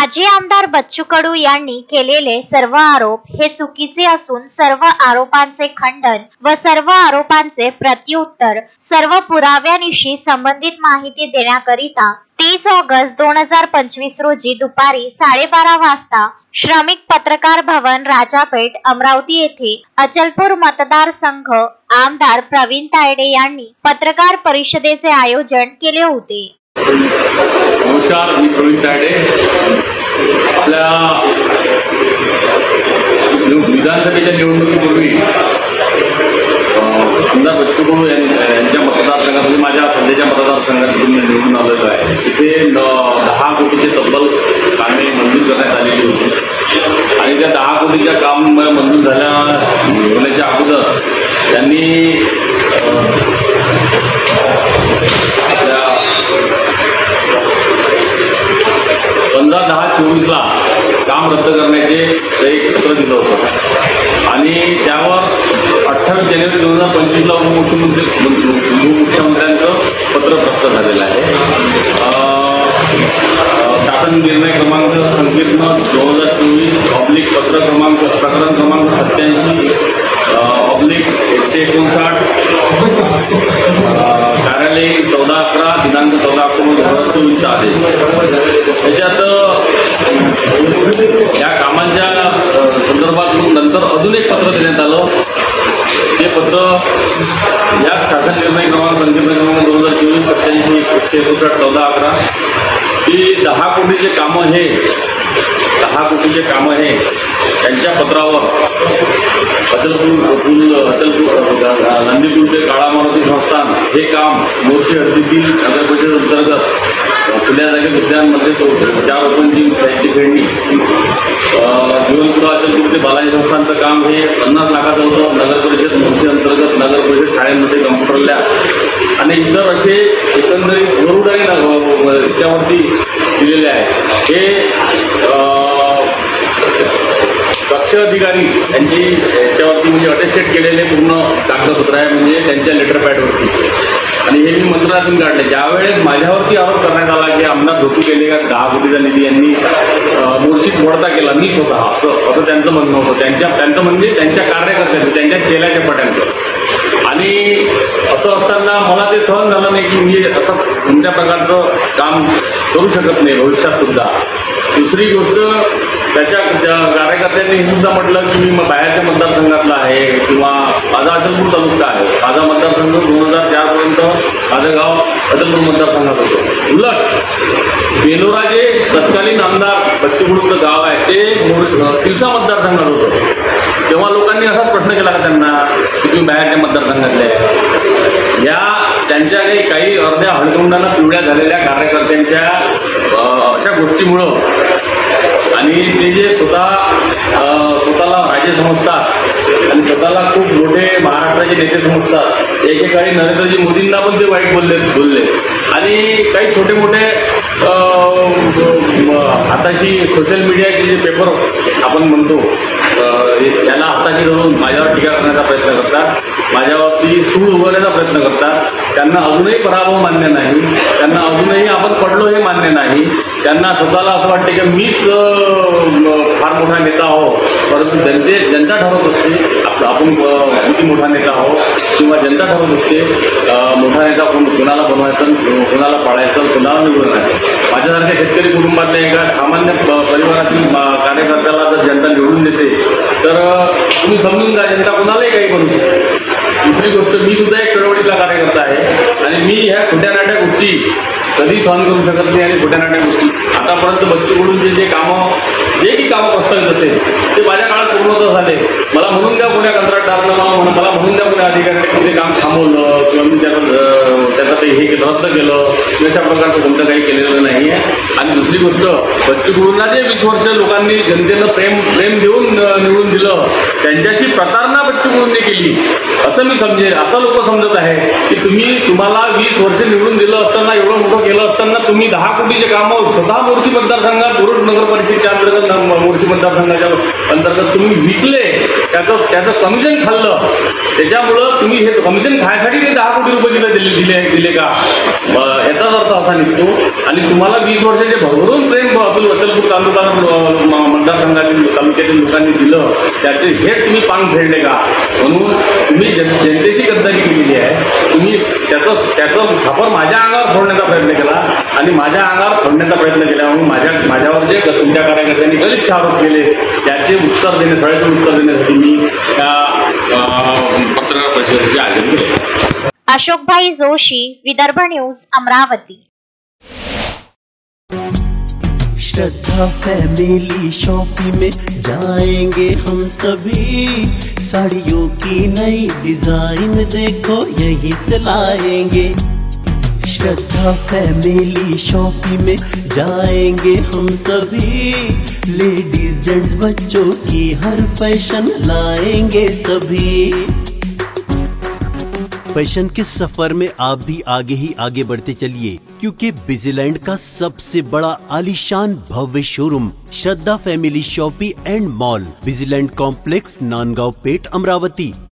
माजी आमदार बच्चू कडू यांनी केलेले सर्व आरोप हे चुकीचे असून सर्व आरोपांचे खंडन व सर्व आरोपांचे प्रत्युत्तर सर्व पुराव्यानिशी संबंधित माहिती देण्याकरिता 30 ऑगस्ट 2025 रोजी दुपारी 12:30 वाजता श्रमिक पत्रकार भवन राजापेठ अमरावती येथे अचलपूर मतदारसंघ आमदार प्रवीण तायडे यांनी पत्रकार परिषदेचे आयोजन केले होते। नमस्कार, मी प्रवीण तायडे। आपल्या विधानसभेच्या निवडणुकीपूर्वी आमदार बच्चू कडू यांच्या मतदारसंघात माझ्या सध्याच्या मतदारसंघातून निवडून आलेलो आहे। तिथे 10 कोटीचे तब्बल कामे मंजूर करण्यात आलेली होती आणि त्या 10 कोटीच्या काम मंजूर होण्याच्या अगोदर त्यांनी आपल्या 15/10/24 ला काम रद्द करण्याचे एक पत्र दिलं होतं आणि त्यावर 28 जानेवारी 2025 ला उपमुख्यमंत्र्यांचं पत्र प्राप्त झालेलं आहे। शासन निर्णय क्रमांक संकीर्ण 2024 पत्र क्रमांक प्रकरण क्रमांक 87/159 कार्यालय 14/11 दिनांक 14 ऑक्टोबर 2024 आदेश। त्याच्यात या कामांच्या संदर्भात नंतर अजून एक पत्र देण्यात आलं। ते पत्र या शासन निर्णय क्रमांक संकीर्ण क्रमांक 2024 87/159 14/11 की 10 कोटीचे कामं हे त्यांच्या पत्रावर अचलपूर नंदीपूरचे काळा मारुती संस्थान हे काम मोर्शी हद्दीतील नगर परिषद अंतर्गत खुल्या जागेत उद्यानमध्ये 4 ओपनची साहित्य खेळणी जीवनपुरा अचलपूरचे बालाजी संस्थानचं काम हे 50 लाखाचं होतं। नगर परिषद मोर्शी अंतर्गत नगर परिषद शाळेमध्ये कम्प्युटर लॅब आणि इतर असे एकंदरीत जरुरी त्यावरती दिलेले आहे। हे कक्ष अधिकारी यांची याच्यावरती म्हणजे अटेस्टेड केलेले पूर्ण कागदपत्र आहे, म्हणजे त्यांच्या लेटर पॅडवरती। आणि हे मी मंत्रालयातून काढले। ज्यावेळेस माझ्यावरती आरोप करण्यात आला की आमदार धोकी केले का 10 कोटीचा निधी यांनी मोर्शीत मोडता केला मी स्वतः, असं त्यांचं म्हणणं होतं। त्यांचं म्हणजे त्यांच्या कार्यकर्त्यांचं, त्यांच्या चेल्याच्या पट्यांचं। आणि असं असताना मला ते सहन झालं नाही की मी असं कोणत्या प्रकारचं काम करू शकत नाही भविष्यात सुद्धा। दुसरी गोष्ट, त्याच्या कार्यकर्त्यांनी हे सुद्धा म्हटलं की मी बाहेरच्या मतदारसंघातला आहे किंवा माझा अचलपूर तालुका आहे। माझा मतदारसंघ 2004 पर्यंत माझं गाव अचलपूर मतदारसंघात होतं। उलट बेलोरा जे तत्कालीन आमदार बच्चू कडूचं गाव आहे ते तिवसा मतदारसंघात होतं। तेव्हा लोकांनी असाच प्रश्न केला का त्यांना की तुम्ही बाहेरच्या मतदारसंघातले आहे। या त्यांच्या काही अर्ध्या हळगुंडांना पिवळ्या झालेल्या कार्यकर्त्यांच्या अशा गोष्टीमुळं आणि ते जे स्वतःला राजे समजतात आणि स्वतःला खूप मोठे महाराष्ट्राचे नेते समजतात, एकेकाळी नरेंद्रजी मोदींना पण ते वाईट बोलले आणि काही छोटे मोठे हाताशी सोशल मीडियाचे जे पेपर आपण म्हणतो याला हाताशी धरून माझ्यावर टीका करण्याचा प्रयत्न करतात, माझ्यावरती सूड उभारण्याचा प्रयत्न करतात। त्यांना अजूनही पराभव मान्य नाही, त्यांना अजूनही आपण पडलो हे मान्य नाही। त्यांना स्वतःला असं वाटते की मीच फार मोठा नेता आहो, परंतु जनता ठरवत असते आपण किती मोठा नेता आहो किंवा जनता ठरवत असते मोठा नेता कोणाला बनवायचं, कोणाला पाळायचं, कोणाला निवडायचं। माझ्यासारख्या शेतकरी कुटुंबातल्या एका सामान्य परिवारातील कार्यकर्त्याला जर जनता निवडून देते तर तुम्ही समजून जा जनता कोणालाही काही बनवू शकते। दुसरी गोष्ट, मी सुद्धा एक चळवळीतला कार्यकर्ता आहे आणि मी ह्या खोट्या नाट्या गोष्टी कधी सहन करू शकत नाही आणि खोट्या नाट्या गोष्टी आतापर्यंत बच्चू कडूंचे जे की कामं प्रस्तावित असेल ते माझ्या काळात पूर्णतः झाले। मला म्हणून द्या कोण्या कंत्राटदारानं, मला म्हणून द्या कोण्या अधिकाऱ्याने ते काम थांबवलं किंवा मी त्याचं ते हे रद्द केलं, अशा प्रकारचं कोणतं काही केलेलं नाही आहे। आणि दुसरी गोष्ट, बच्चू कडूंना जे 20 वर्ष लोकांनी जनतेनं प्रेम देऊन निवडून दिलं त्यांच्याशी प्रतारणा बच्चू कडूंनी केली असं मी समजेल। असं लोक समजत आहे की तुम्हाला 20 वर्ष निवडून दिलं असताना, एवढं मोठं केलं असताना तुम्ही 10 कोटीचे कामं स्वतः मोर्शी मतदारसंघात मुरुड नगर परिषदेच्या अंतर्गत मोर्शी मतदारसंघाच्या अंतर्गत तुम्ही विकले, त्याचं कमिशन खाल्लं, त्याच्यामुळं तुम्ही हे कमिशन खायसाठी ते 10 कोटी रुपये दिले का याचाच अर्थ असा निघतो। आणि तुम्हाला 20 वर्षाचे भरभरून प्रेम अतुल वचलपूर मतदारसंघातील तालुक्यातील लोकांनी दिलं, त्याचे हेच तुम्ही पांग फेडले का? म्हणून तुम्ही जनतेशी गद्दारी केलेली आहे. तुम्ही त्याचं खापर माझ्या अंगावर फोडण्याचा प्रयत्न केला आणि माझ्या अंगावर फोडण्याचा प्रयत्न केला. म्हणून माझ्यावर जे तुमच्या कार्यकर्त्यांनी गलिच्छ आरोप केले त्याचे उत्तर सगळ्याचे उत्तर देण्यासाठी मी त्या पत्रकार परिषदेचे आयोजन केले. अशोकभाई जोशी, विदर्भ न्यूज, अमरावती. श्रद्धा फैमिली शॉपिंग में जाएंगे हम सभी, साड़ियों की नई डिजाइन देखो यहीं से लाएंगे. श्रद्धा फैमिली शॉपिंग में जाएंगे हम सभी, लेडीज जेंट्स बच्चों की हर फैशन लाएंगे सभी. फैशन के सफर में आप भी आगे ही आगे बढ़ते चलिए, क्योंकि बिजीलैंड का सबसे बड़ा आलीशान भव्य showroom Shraddha family shopping and mall, Busyland complex, Nandgaon Peth, Amravati.